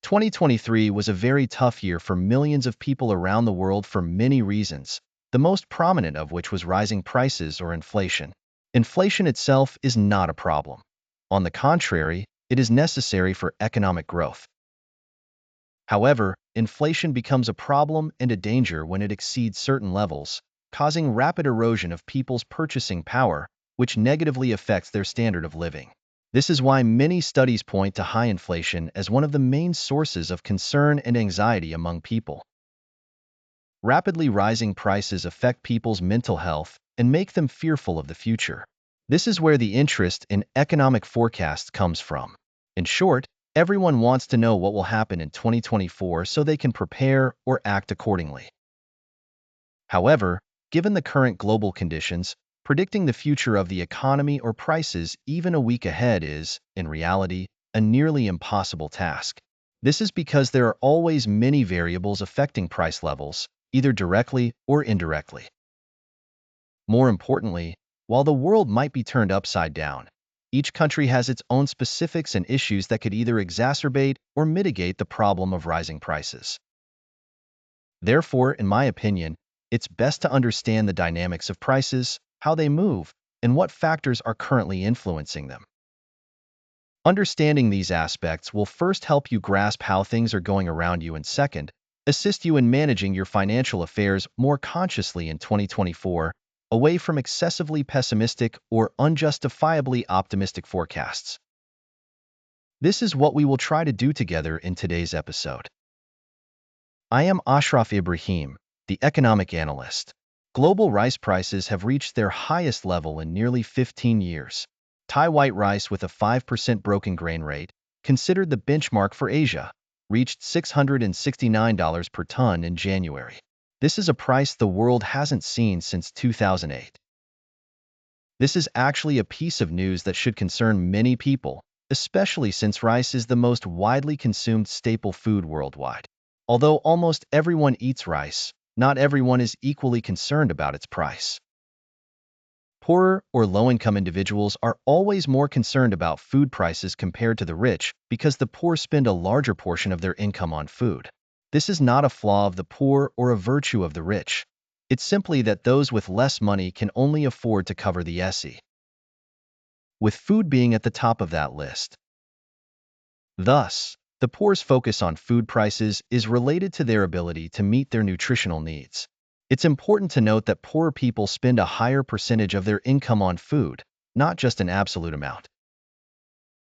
2023 was a very tough year for millions of people around the world for many reasons, the most prominent of which was rising prices or inflation. Inflation itself is not a problem. On the contrary, it is necessary for economic growth. However, inflation becomes a problem and a danger when it exceeds certain levels, causing rapid erosion of people's purchasing power, which negatively affects their standard of living. This is why many studies point to high inflation as one of the main sources of concern and anxiety among people. Rapidly rising prices affect people's mental health and make them fearful of the future. This is where the interest in economic forecasts comes from. In short, everyone wants to know what will happen in 2024 so they can prepare or act accordingly. However, given the current global conditions, predicting the future of the economy or prices even a week ahead is, in reality, a nearly impossible task. This is because there are always many variables affecting price levels, either directly or indirectly. More importantly, while the world might be turned upside down, each country has its own specifics and issues that could either exacerbate or mitigate the problem of rising prices. Therefore, in my opinion, it's best to understand the dynamics of prices, how they move, and what factors are currently influencing them. Understanding these aspects will first help you grasp how things are going around you and second, assist you in managing your financial affairs more consciously in 2024, away from excessively pessimistic or unjustifiably optimistic forecasts. This is what we will try to do together in today's episode. I am Ashraf Ibrahim, the economic analyst. Global rice prices have reached their highest level in nearly 15 years. Thai white rice with a 5% broken grain rate, considered the benchmark for Asia, reached $669 per ton in January. This is a price the world hasn't seen since 2008. This is actually a piece of news that should concern many people, especially since rice is the most widely consumed staple food worldwide. Although almost everyone eats rice, not everyone is equally concerned about its price. Poorer or low-income individuals are always more concerned about food prices compared to the rich because the poor spend a larger portion of their income on food. This is not a flaw of the poor or a virtue of the rich. It's simply that those with less money can only afford to cover the SE, with food being at the top of that list. Thus, the poor's focus on food prices is related to their ability to meet their nutritional needs. It's important to note that poorer people spend a higher percentage of their income on food, not just an absolute amount.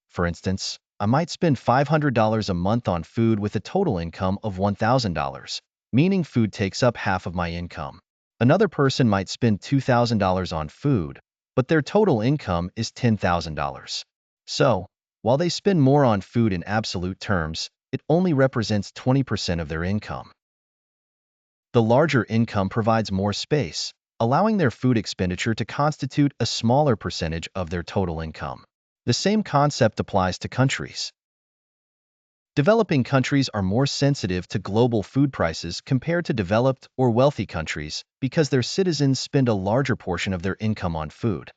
For instance, I might spend $500 a month on food with a total income of $1,000, meaning food takes up half of my income. Another person might spend $2,000 on food, but their total income is $10,000. So, while they spend more on food in absolute terms, it only represents 20% of their income. The larger income provides more space, allowing their food expenditure to constitute a smaller percentage of their total income. The same concept applies to countries. Developing countries are more sensitive to global food prices compared to developed or wealthy countries because their citizens spend a larger portion of their income on food.